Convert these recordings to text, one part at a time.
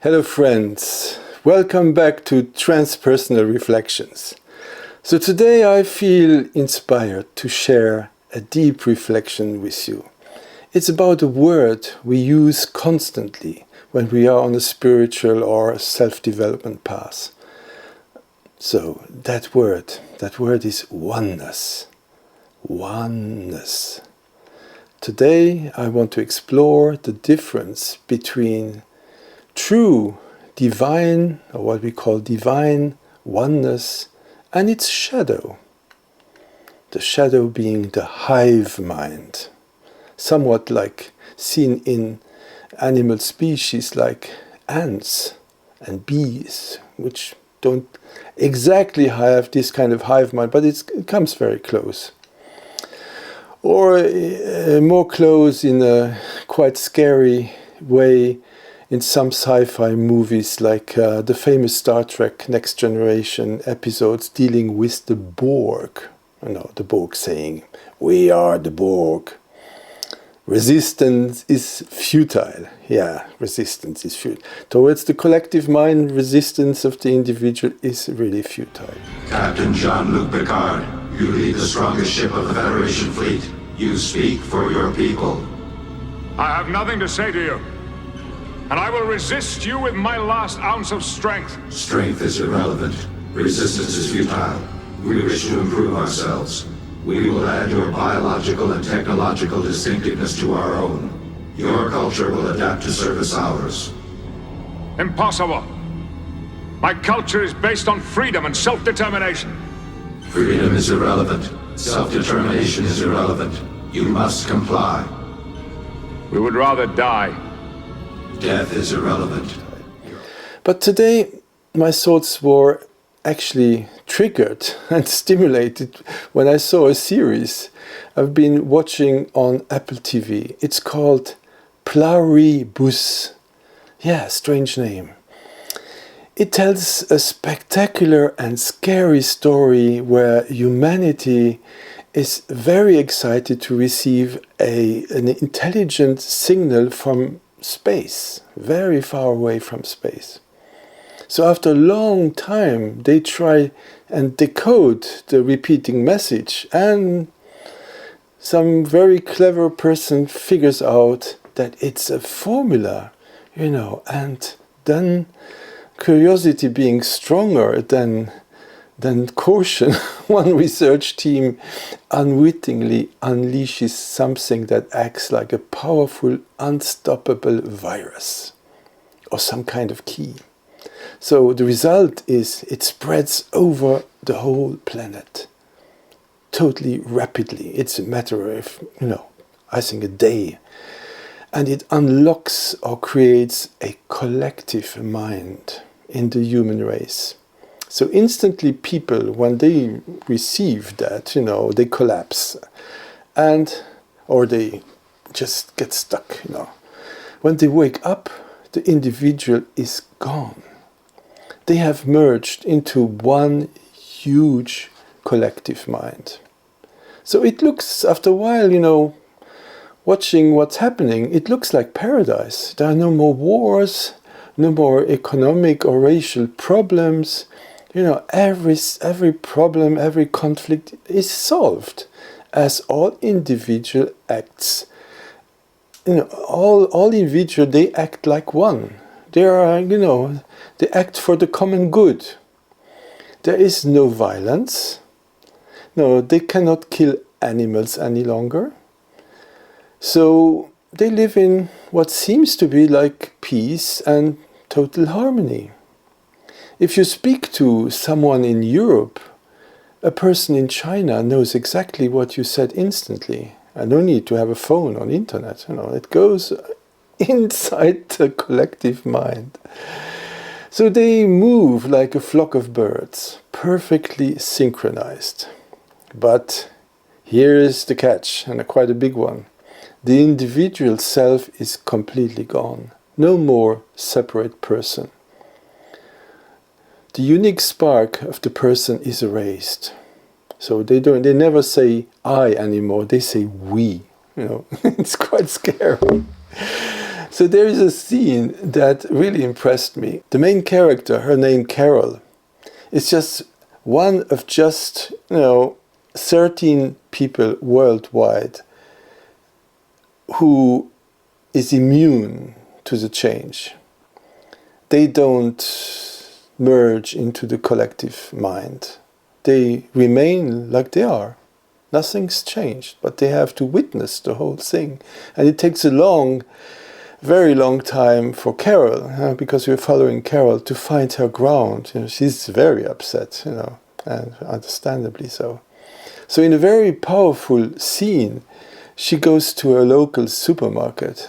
Hello friends, welcome back to Transpersonal Reflections. So today I feel inspired to share a deep reflection with you. It's about a word we use constantly when we are on a spiritual or self-development path. So that word is oneness. Oneness. Today I want to explore the difference between true divine, or what we call divine oneness, and its shadow. The shadow being the hive mind, somewhat like seen in animal species like ants and bees, which don't exactly have this kind of hive mind, but it comes very close. Or more close in a quite scary way in some sci-fi movies, like the famous Star Trek Next Generation episodes dealing with the Borg. The Borg saying, "We are the Borg. Resistance is futile." Yeah, resistance is futile. Towards the collective mind, resistance of the individual is really futile. Captain Jean-Luc Picard, you lead the strongest ship of the Federation fleet. You speak for your people. I have nothing to say to you. And I will resist you with my last ounce of strength. Strength is irrelevant. Resistance is futile. We wish to improve ourselves. We will add your biological and technological distinctiveness to our own. Your culture will adapt to service ours. Impossible. My culture is based on freedom and self-determination. Freedom is irrelevant. Self-determination is irrelevant. You must comply. We would rather die. Death is irrelevant. But today my thoughts were actually triggered and stimulated when I saw a series I've been watching on Apple TV. It's called Pluribus. Yeah, strange name. It tells a spectacular and scary story where humanity is very excited to receive an intelligent signal from space, very far away from space. So after a long time, they try and decode the repeating message, and some very clever person figures out that it's a formula, and then curiosity being stronger than caution, one research team unwittingly unleashes something that acts like a powerful, unstoppable virus or some kind of key. So the result is it spreads over the whole planet totally rapidly. It's a matter of, I think a day. And it unlocks or creates a collective mind in the human race. So instantly people, when they receive that, they collapse or they just get stuck, When they wake up, the individual is gone. They have merged into one huge collective mind. So it looks, after a while, watching what's happening, it looks like paradise. There are no more wars, no more economic or racial problems. Every problem, every conflict is solved as all individual acts. All individual, they act like one. They are, they act for the common good. There is no violence. No, they cannot kill animals any longer. So they live in what seems to be like peace and total harmony. If you speak to someone in Europe, a person in China knows exactly what you said instantly. And no need to have a phone on internet. It goes inside the collective mind. So they move like a flock of birds, perfectly synchronized. But here is the catch, and quite a big one. The individual self is completely gone. No more separate person. The unique spark of the person is erased. So they never say I anymore, they say we. It's quite scary. So there is a scene that really impressed me. The main character, her name Carol, is just one of just, 13 people worldwide who is immune to the change. They don't merge into the collective mind. They remain like they are. Nothing's changed, but they have to witness the whole thing. And it takes a very long time for Carol, because we're following Carol, to find her ground. She's very upset, and understandably so. So in a very powerful scene, she goes to a local supermarket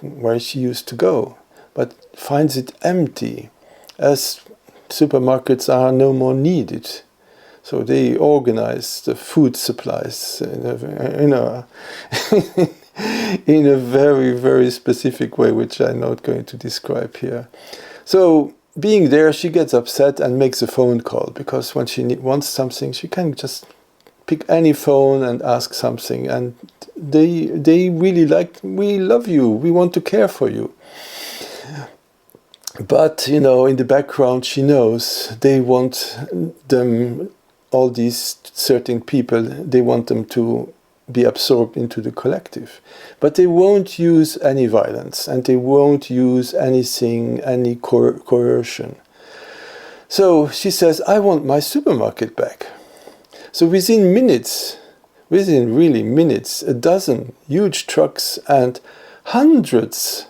where she used to go, but finds it empty, as supermarkets are no more needed. So they organize the food supplies in a very, very specific way, which I'm not going to describe here. So being there, she gets upset and makes a phone call, because when she wants something, she can just pick any phone and ask something. And they really we love you, we want to care for you. But, in the background, she knows they want them, all these certain people, they want them to be absorbed into the collective. But they won't use any violence, and they won't use anything, any coercion. So she says, I want my supermarket back. So within really minutes, a dozen huge trucks and hundreds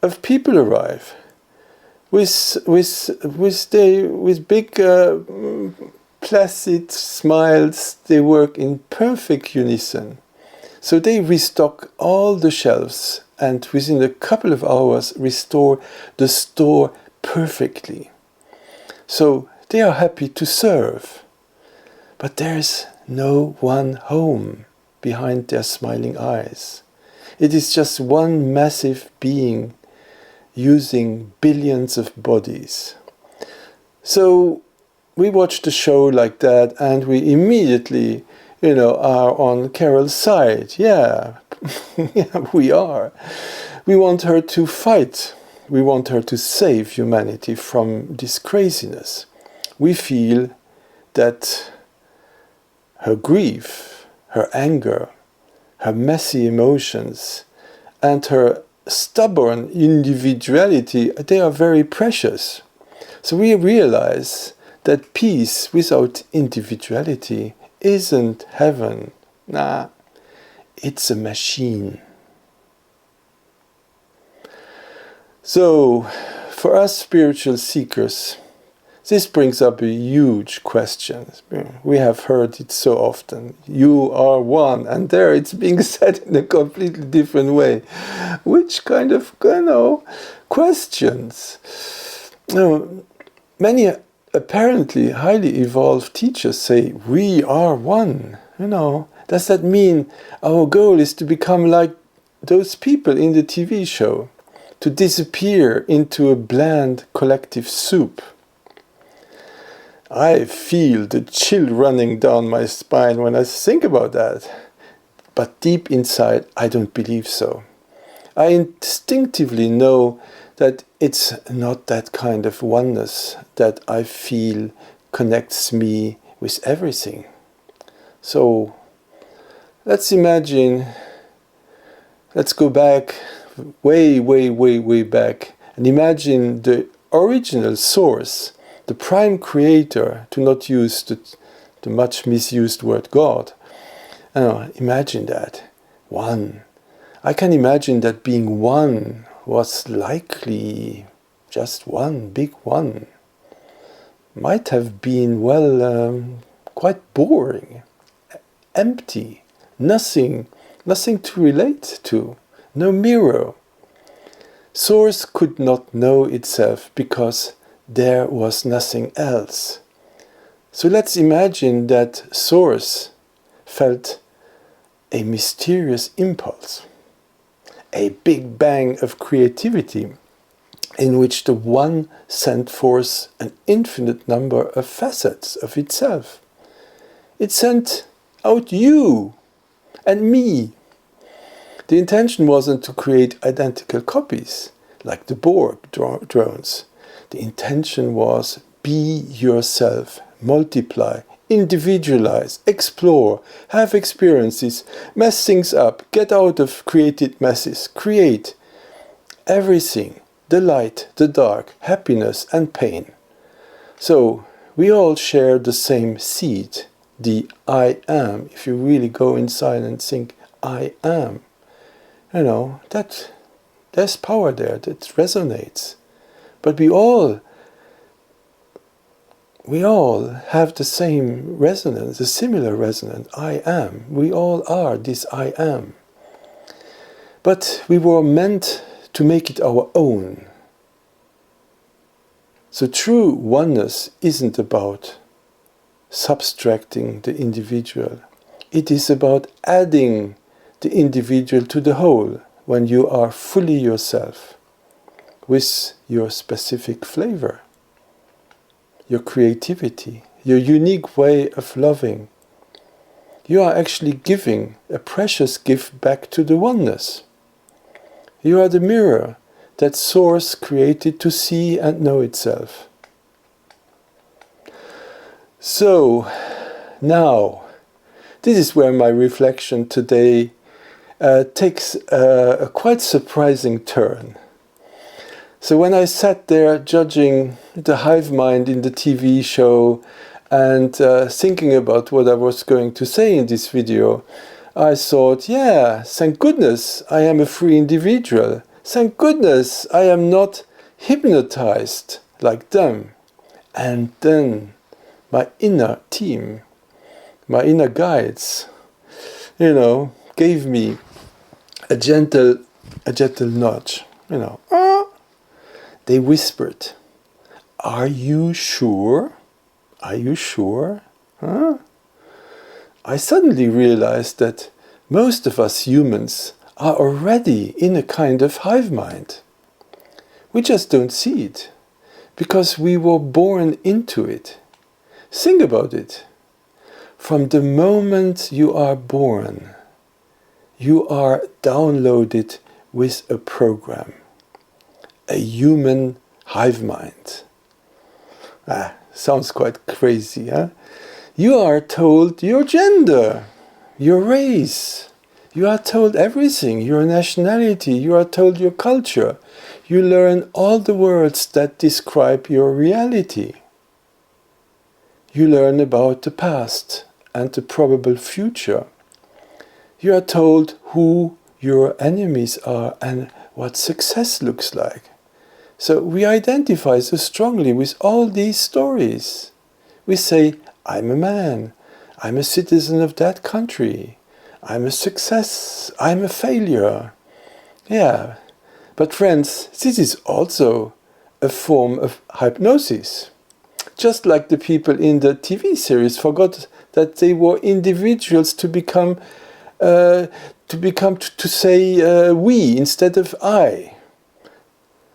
of people arrive with big placid smiles. They work in perfect unison. So they restock all the shelves, and within a couple of hours restore the store perfectly. So they are happy to serve. But there's no one home behind their smiling eyes. It is just one massive being using billions of bodies. So we watch the show like that, and we immediately, are on Carol's side. Yeah, yeah, we are. We want her to fight. We want her to save humanity from this craziness. We feel that her grief, her anger, her messy emotions, and her stubborn individuality, they are very precious. So we realize that peace without individuality isn't heaven. Nah, it's a machine. So, for us spiritual seekers, this brings up a huge question. We have heard it so often. You are one, and there it's being said in a completely different way. Which kind of, questions? Many apparently highly evolved teachers say, we are one. Does that mean our goal is to become like those people in the TV show? To disappear into a bland collective soup? I feel the chill running down my spine when I think about that. But deep inside, I don't believe so. I instinctively know that it's not that kind of oneness that I feel connects me with everything. So, let's go back, way back, and imagine the original source, the prime creator, to not use the much misused word God. Imagine that. One. I can imagine that being one was likely just one, big one. Might have been, quite boring, empty, nothing to relate to, no mirror. Source could not know itself because there was nothing else. So let's imagine that Source felt a mysterious impulse, a big bang of creativity in which the One sent forth an infinite number of facets of itself. It sent out you and me. The intention wasn't to create identical copies, like the Borg drones. The intention was be yourself, multiply, individualize, explore, have experiences, mess things up, get out of created messes, create everything, the light, the dark, happiness and pain. So we all share the same seed, the I am. If you really go inside and think I am, you know, there's power there, that resonates. But we all have the same resonance, a similar resonance. I am. We all are this I am. But we were meant to make it our own. So true oneness isn't about subtracting the individual. It is about adding the individual to the whole when you are fully yourself, with your specific flavor, your creativity, your unique way of loving. You are actually giving a precious gift back to the oneness. You are the mirror that Source created to see and know itself. So, now, this is where my reflection today takes a quite surprising turn. So when I sat there judging the Hive Mind in the TV show and thinking about what I was going to say in this video, I thought, yeah, thank goodness I am a free individual. Thank goodness I am not hypnotized like them. And then my inner team, my inner guides, you know, gave me a gentle nudge, you know. They whispered, "Are you sure? Are you sure? Huh?" I suddenly realized that most of us humans are already in a kind of hive mind. We just don't see it, because we were born into it. Think about it. From the moment you are born, you are downloaded with a program. A human hive mind. Sounds quite crazy, huh? You are told your gender, your race. You are told everything, your nationality. You are told your culture. You learn all the words that describe your reality. You learn about the past and the probable future. You are told who your enemies are and what success looks like. So we identify so strongly with all these stories. We say, I'm a man, I'm a citizen of that country, I'm a success, I'm a failure. Yeah, but friends, this is also a form of hypnosis. Just like the people in the TV series forgot that they were individuals to say we instead of I.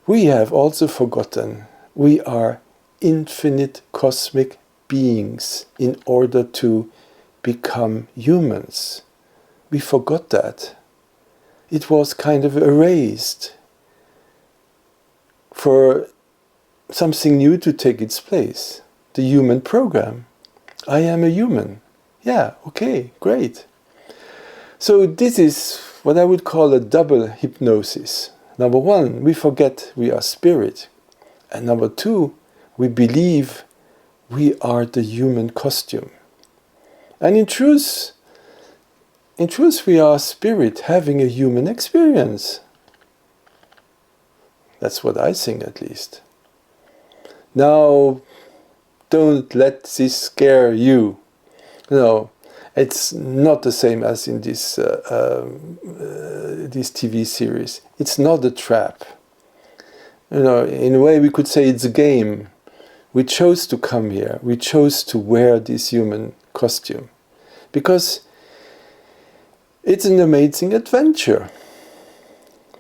We have also forgotten we are infinite cosmic beings in order to become humans. We forgot that. It was kind of erased for something new to take its place. The human program. I am a human. Yeah, okay, great. So this is what I would call a double hypnosis. Number one, we forget we are spirit. And number two, we believe we are the human costume. And in truth, we are spirit having a human experience. That's what I think, at least. Now, don't let this scare you. No, it's not the same as in this TV series. It's not a trap. You know, in a way we could say it's a game. We chose to come here. We chose to wear this human costume. Because it's an amazing adventure.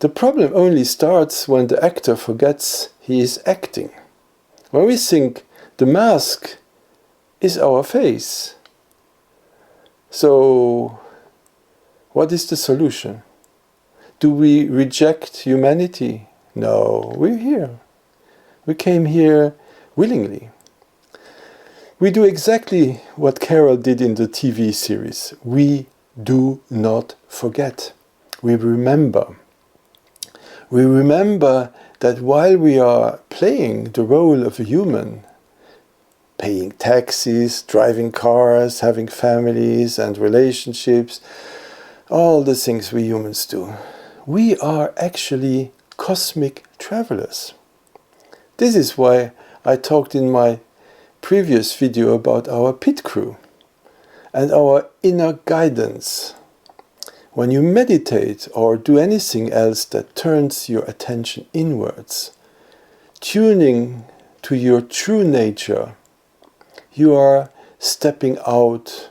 The problem only starts when the actor forgets he is acting. When we think the mask is our face. So, what is the solution? Do we reject humanity? No, we're here. We came here willingly. We do exactly what Carol did in the TV series. We do not forget. We remember. We remember that while we are playing the role of a human, paying taxes, driving cars, having families and relationships, all the things we humans do, we are actually cosmic travelers. This is why I talked in my previous video about our pit crew and our inner guidance. When you meditate or do anything else that turns your attention inwards, tuning to your true nature, you are stepping out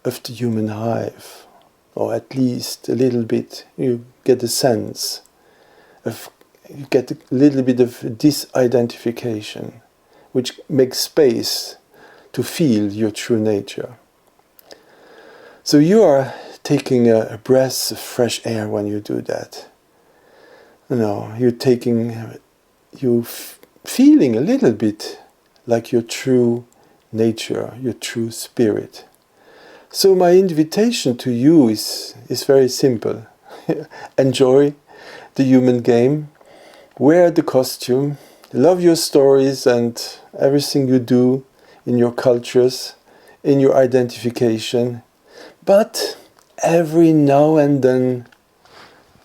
of the human hive, or at least a little bit. You get a sense of, you get a little bit of disidentification, which makes space to feel your true nature. So you are taking a breath of fresh air when you do that. You know, you're feeling a little bit like your true nature, your true spirit. So my invitation to you is very simple. Enjoy the human game, wear the costume, love your stories and everything you do in your cultures, in your identification, but every now and then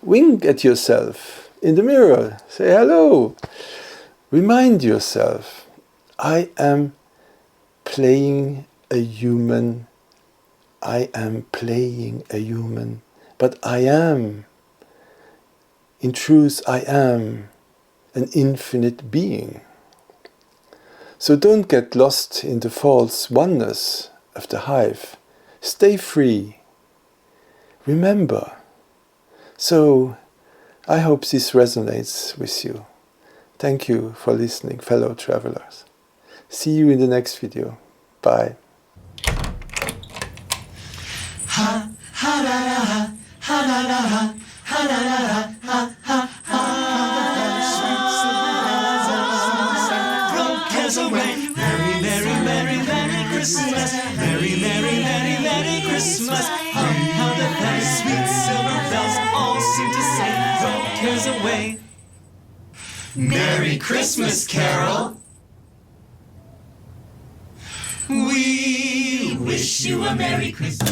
wink at yourself in the mirror, say hello, remind yourself, I am playing a human, I am playing a human, but I am, in truth I am an infinite being. So don't get lost in the false oneness of the hive. Stay free. Remember. So I hope this resonates with you. Thank you for listening, fellow travelers. See you in the next video. Bye. Merry, merry, merry, merry Christmas. Merry, merry, merry, merry Christmas. How the very sweet silver bells all seem to say, throw cares away. Merry Christmas, Carol. We wish you a Merry Christmas.